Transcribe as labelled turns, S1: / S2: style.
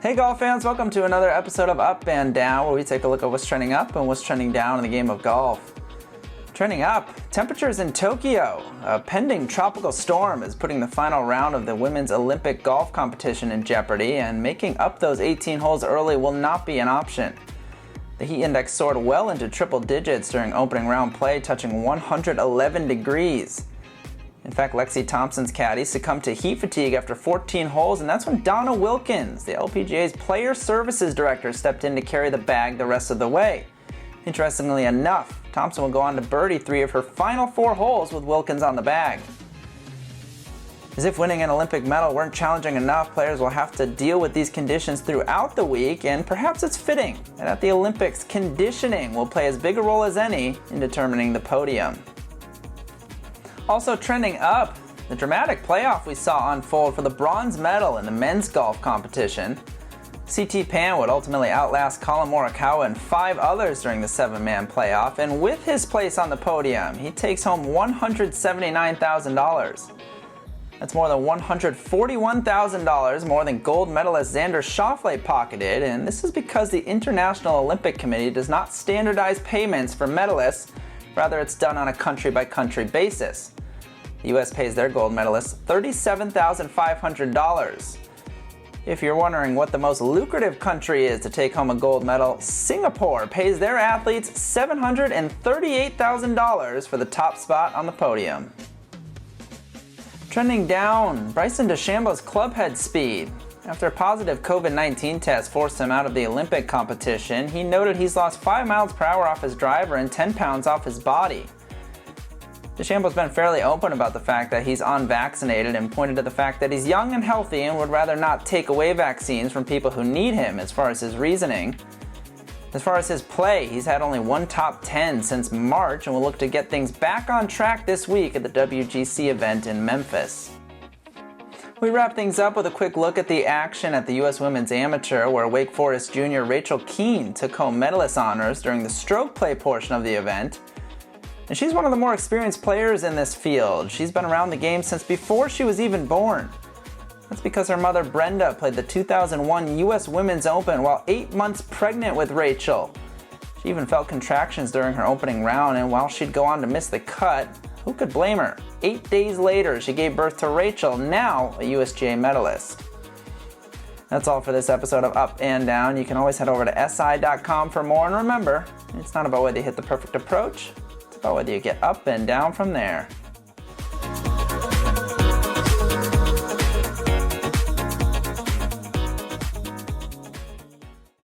S1: Hey golf fans, welcome to another episode of Up and Down, where we take a look at what's trending up and what's trending down in the game of golf. Trending up, temperatures in Tokyo. A pending tropical storm is putting the final round of the women's Olympic golf competition in jeopardy, and making up those 18 holes early will not be an option. The heat index soared well into triple digits during opening round play, touching 111 degrees. In fact, Lexi Thompson's caddy succumbed to heat fatigue after 14 holes, and that's when Donna Wilkins, the LPGA's Player Services Director, stepped in to carry the bag the rest of the way. Interestingly enough, Thompson will go on to birdie 3 of her final 4 holes with Wilkins on the bag. As if winning an Olympic medal weren't challenging enough, players will have to deal with these conditions throughout the week, and perhaps it's fitting that at the Olympics, conditioning will play as big a role as any in determining the podium. Also trending up, the dramatic playoff we saw unfold for the bronze medal in the men's golf competition. CT Pan would ultimately outlast Colin Morikawa and 5 others during the 7-man playoff, and with his place on the podium, he takes home $179,000. That's more than $141,000 more than gold medalist Xander Schauffele pocketed, and this is because the International Olympic Committee does not standardize payments for medalists. Rather, it's done on a country-by-country basis. The U.S. pays their gold medalists $37,500. If you're wondering what the most lucrative country is to take home a gold medal, Singapore pays their athletes $738,000 for the top spot on the podium. Trending down, Bryson DeChambeau's clubhead speed. After a positive COVID-19 test forced him out of the Olympic competition, he noted he's lost 5 miles per hour off his driver and 10 pounds off his body. DeChambeau's been fairly open about the fact that he's unvaccinated and pointed to the fact that he's young and healthy and would rather not take away vaccines from people who need him as far as his reasoning. As far as his play, he's had only 1 top 10 since March and will look to get things back on track this week at the WGC event in Mempis. We wrap things up with a quick look at the action at the U.S. Women's Amateur, where Wake Forest junior Rachel Kuehn took home medalist honors during the stroke play portion of the event. And she's one of the more experienced players in this field. She's been around the game since before she was even born. That's because her mother Brenda played the 2001 U.S. Women's Open while 8 months pregnant with Rachel. She even felt contractions during her opening round, and while she'd go on to miss the cut, who could blame her? 8 days later, she gave birth to Rachel, now a USGA medalist. That's all for this episode of Up and Down. You can always head over to si.com for more, and remember, it's not about whether you hit the perfect approach, it's about whether you get up and down from there.